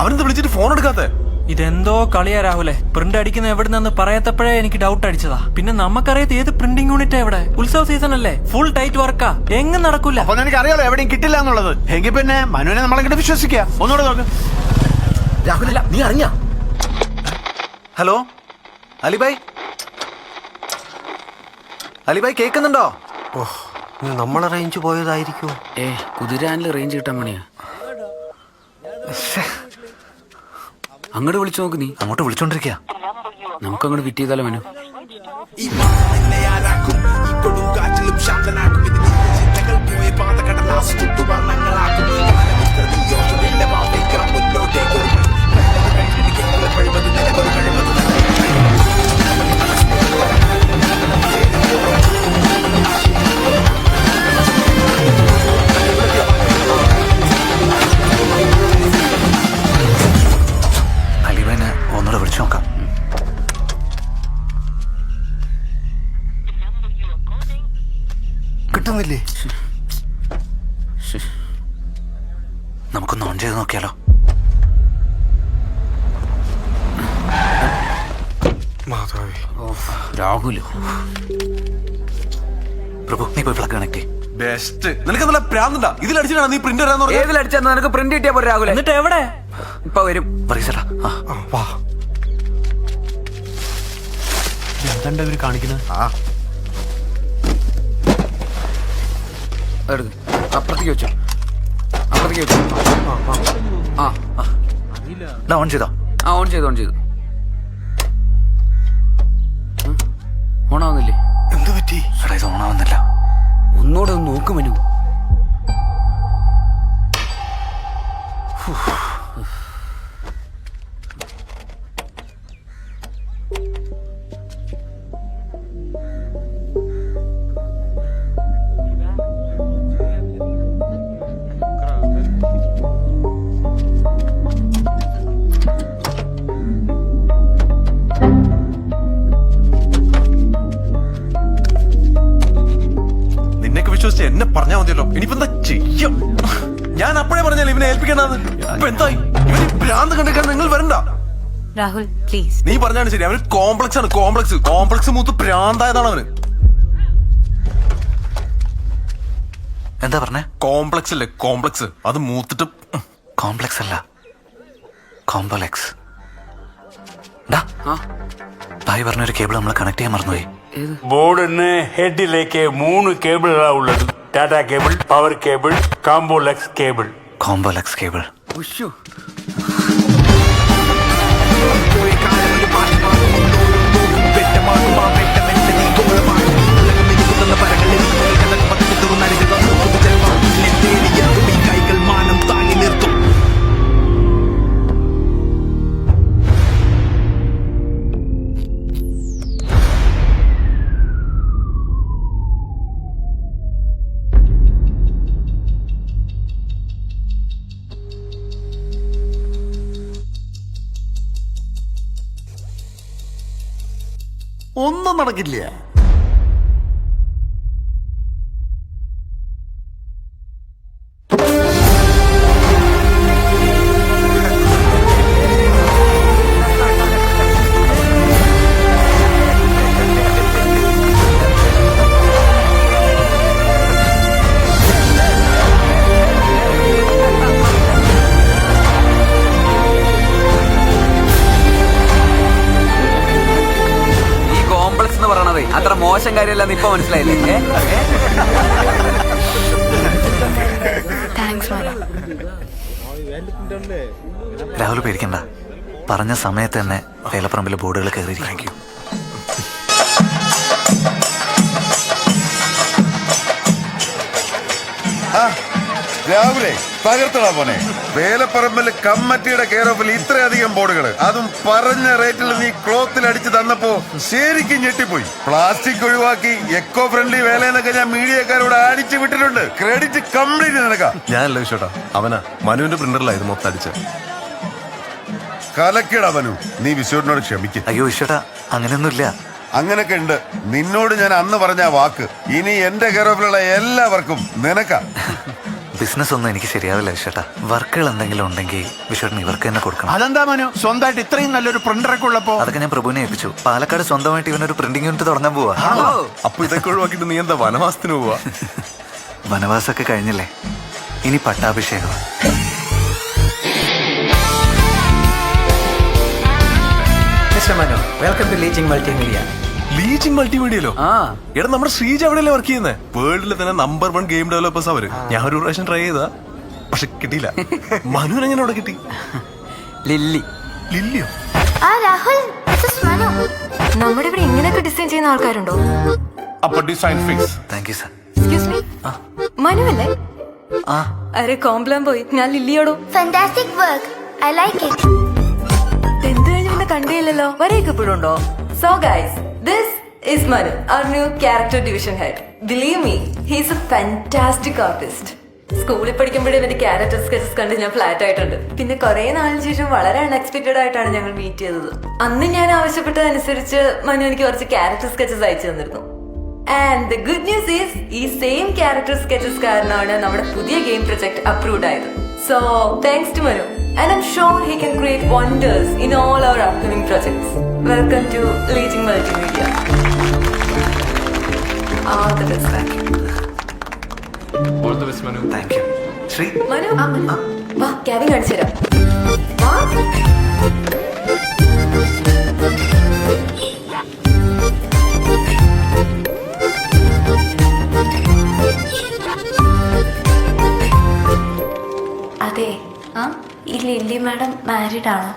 അവനെന്ത് വിളിച്ചിട്ട് ഫോൺ എടുക്കാത്തെ? ഇതെന്തോ കളിയാ രാഹുലെ. പ്രിന്റ് അടിക്കുന്ന എവിടുന്നെന്ന് പറയാത്തപ്പോഴേ എനിക്ക് ഡൗട്ട് അടിച്ചതാ. പിന്നെ നമുക്കറിയാത്ത ഏത് പ്രിന്റിംഗ് യൂണിറ്റ് എവിടെ? ഉത്സവ സീസൺ അല്ലേ, ഫുൾ ടൈറ്റ് വർക്കാ, എങ്ങും നടക്കൂല. അപ്പൊ എനിക്ക് അറിയാലോ എവിടെയും കിട്ടില്ല എന്നുള്ളത്. എങ്കിൽ പിന്നെ മനുവിനെ നമ്മളെങ്ങനെ വിശ്വസിക്കുക? ഒന്നുകൂടെ നോക്ക്. രാഹുലല്ല, നീ അറിഞ്ഞ? ഹലോ അലിബായ്, അലിബായ് കേൾക്കുന്നുണ്ടോ? നമ്മളെ റേഞ്ച് പോയതായിരിക്കും. കുതിരാനിൽ റേഞ്ച് കിട്ടാൻ പണിയാ. അങ്ങോട്ട് വിളിച്ചു നോക്ക്. നീ അങ്ങോട്ട് വിളിച്ചോണ്ടിരിക്കുക. നമുക്ക് അങ്ങോട്ട് ഫിറ്റ് ചെയ്താലോ മനു? അലിബായിനെ ഒന്നുകൂടെ വിളിച്ചു നോക്കാം. കിട്ടുന്നില്ലേ? നമുക്കൊന്ന് ഓൺ ചെയ്ത് നോക്കിയാലോ? രാഹുലോ പ്രഭു, നീ പോയി പ്ലഗ് കണക്ട്. ബെസ്റ്റ്. നിനക്ക് നല്ല പ്രാന്തണ്ടാ. ഇതിലടിച്ചിട്ടാണ് നീ പ്രിന്റ് വരാന്ന് പറഞ്ഞത്. ഏതിലടിച്ചാ നിനക്ക് പ്രിന്റ് കിട്ടിയാ പോരെ രാഹുൽ? എന്നിട്ട് എവിടെ? ഇപ്പൊ വരും. എന്താ ഇവര് കാണിക്കുന്നത്? അപ്പുറത്തേക്ക് വെച്ചോ, അപ്പുറത്തേക്ക് വെച്ചോ. ഓൺ ചെയ്തോ? ഓൺ ചെയ്തു, ഓൺ ചെയ്തു. ഓണാവുന്നില്ലേ? എന്ത് പറ്റി? ഇത് ഓണാവുന്നില്ല. ഒന്നുകൂടെ ഒന്ന് നോക്ക് മനു. എന്നെ പറഞ്ഞാ മതിയല്ലോ. ഇനിയിപ്പോ എന്താ ചെയ്യും? ഞാൻ അപ്പോഴേ പറഞ്ഞാൽ ഇവനെ ഏൽപ്പിക്കണ്ടെന്ന്. ഇപ്പൊ എന്തായി? ഇവന് ഭ്രാന്ത് കണ്ടിക്കാൻ നിങ്ങൾ വരണ്ട. രാഹുൽ പ്ലീസ്. നീ പറഞ്ഞാണ് ശരി. അവന് കോംപ്ലക്സ് ആണ്. കോംപ്ലക്സ് മൂത്ത് ഭ്രാന്തായതാണ് അവന്. എന്താ പറഞ്ഞേ? കോംപ്ലക്സ് അല്ലേ? കോംപ്ലക്സ്. അത് മൂത്തിട്ട് കോംപ്ലക്സ് അല്ല, കോംപ്ലക്സ്. തായി പറഞ്ഞൊരു കേബിൾ നമ്മൾ കണക്ട് ചെയ്യാൻ മറന്നുപോയി. ബോർഡിന് ഹെഡിലേക്ക് 3 കേബിളുകളാണ് ഉള്ളത്. ടാറ്റ കേബിൾ, പവർ കേബിൾ, കോംബോലെക്സ് കേബിൾ. കോംബോലെക്സ് കേബിൾ. ഒന്നും നടക്കില്ല. അത്ര മോശം കാര്യമല്ലെന്ന് ഇപ്പൊ മനസ്സിലായില്ലേ? രാഹുൽ പേടിക്കണ്ട. പറഞ്ഞ സമയത്ത് തന്നെ വേലപ്പറമ്പിലെ ബോർഡുകൾ കയറിയിരിക്കും. രാവിലെ തകർത്തടാ പോനെ. വേലപ്പറമ്പിൽ കമ്മിറ്റിയുടെ കെയർ ഓഫിൽ ഇത്രയധികം ബോർഡുകൾ, അതും പറഞ്ഞ റേറ്റിൽ നീ ക്ലോത്തിൽ അടിച്ചു തന്നപ്പോ ശരിക്കും ഞെട്ടിപ്പോയി. പ്ലാസ്റ്റിക് ഒഴിവാക്കി എക്കോ ഫ്രണ്ട്ലി വേലയെന്നൊക്കെ ഞാൻ മീഡിയക്കാരോട് അടിച്ചു വിട്ടിട്ടുണ്ട്. ക്രെഡിറ്റ് കംപ്ലീറ്റ് നിനക്കാം. ഞാനല്ല വിശ്വട്ടാ, അവനാ. മനുവിന്റെ പ്രിന്ററിലായിരുന്നു മൊത്തം അടിച്ച്. കലക്കിടാ മനു, നീ വിശ്വനോട് ക്ഷമിക്കും. അയ്യോ വിശ്വട്ടാ, അങ്ങനെയൊന്നുമില്ല. അങ്ങനൊക്കെ ഉണ്ട്. നിന്നോട് ഞാൻ അന്ന് പറഞ്ഞ വാക്ക് ഇനി എന്റെ കെയർ ഓഫിലുള്ള എല്ലാവർക്കും നിനക്കാ. ബിസിനസ് ഒന്നും എനിക്ക് ശരിയാവില്ല വിശ്വട്ടാ. വർക്കുകൾ എന്തെങ്കിലും ഉണ്ടെങ്കിൽ വിശ്വട്ടൻ ഇവർക്ക് തന്നെ കൊടുക്കണം. അതെന്താ മനു, സ്വന്തമായിട്ട് ഇത്രയും നല്ലൊരു പ്രിന്ററൊക്കെ ഉള്ളപ്പോ? അതൊക്കെ ഞാൻ പ്രഭുവിനെ ഏൽപ്പിച്ചു. പാലക്കാട് സ്വന്തമായിട്ട് ഇവനൊരു പ്രിന്റിംഗ് യൂണിറ്റ് തുടങ്ങാൻ പോവാ. അപ്പൊ ഇതൊക്കെ ഒഴിവാക്കിട്ട് നീ എന്താ വനവാസത്തിന് പോവാ? വനവാസമൊക്കെ കഴിഞ്ഞില്ലേ, ഇനി പട്ടാഭിഷേകം. Mr Manu, welcome to leaching multimedia. ലീച്ചിങ് മൾട്ടിമീഡിയയിലോ? ആ എടാ നമ്മുടെ ശ്രീജ അവിടെയല്ലേ വർക്ക് ചെയ്യുന്നത്? വേൾഡിലെ തന്നെ നമ്പർ 1 ഗെയിം ഡെവലപ്പേഴ്സ് അവര്. ഞാൻ ഒരു പ്രാവശ്യം ട്രൈ ചെയ്താ, പക്ഷെ കിട്ടിയില്ല. മനുവിന് എങ്ങനെ അവിടെ കിട്ടി? ലില്ലി. ലില്ലിയോ? രാഹുൽ, നമ്മുടെ ഇവിടെ ഇങ്ങനെയൊക്കെ ഡിസൈൻ ചെയ്യുന്ന ആൾക്കാരുണ്ടോ? അപ്പൊ design fix. Thank you sir. Excuse me, Manu അല്ലേ? ആ അരെ കോംപ്ലാൻ പോയി, ഞാൻ ലില്ലിയോടോ. Fantastic work, I like it. എന്ത് കഴിഞ്ഞു പിന്നെ കണ്ടില്ലല്ലോ, വരെയൊക്കെ ഇപ്പോഴുണ്ടോ? So guys, this is Manu, our new character division head. Believe me, he's a fantastic artist. സ്കൂളിൽ പഠിക്കുമ്പോഴേ എന്റെ ക്യാരക്ടർ സ്കെച്ചസ് കണ്ട് ഞാൻ ഫ്ലാറ്റ് ആയിട്ടുണ്ട്. പിന്നെ കുറെ നാളിന് ശേഷം വളരെ അൺഎക്സ്പെക്ടഡ് ആയിട്ടാണ് ഞങ്ങൾ മീറ്റ് ചെയ്തത്. അന്ന് ഞാൻ ആവശ്യപ്പെട്ടതനുസരിച്ച് മനു എനിക്ക് കുറച്ച് ക്യാരക്ടർ സ്കെച്ചസ് അയച്ചു തന്നിരുന്നു. And the good news is, ഈ സെയിം ക്യാരക്ടർ സ്കെച്ചസ് കാരണമാണ് നമ്മുടെ പുതിയ ഗെയിം പ്രൊജക്ട് അപ്രൂവ്ഡ് ആയത്. So thanks to Manu, and I'm sure he can create wonders in all our upcoming projects. Welcome to Legion Multimedia. All the best, man. All the best, Manu. Thank you. Shri Manu, വാ cabin കാണിച്ചു തരാം. വാ. അതെ, ഈ lily madam married ആണോ?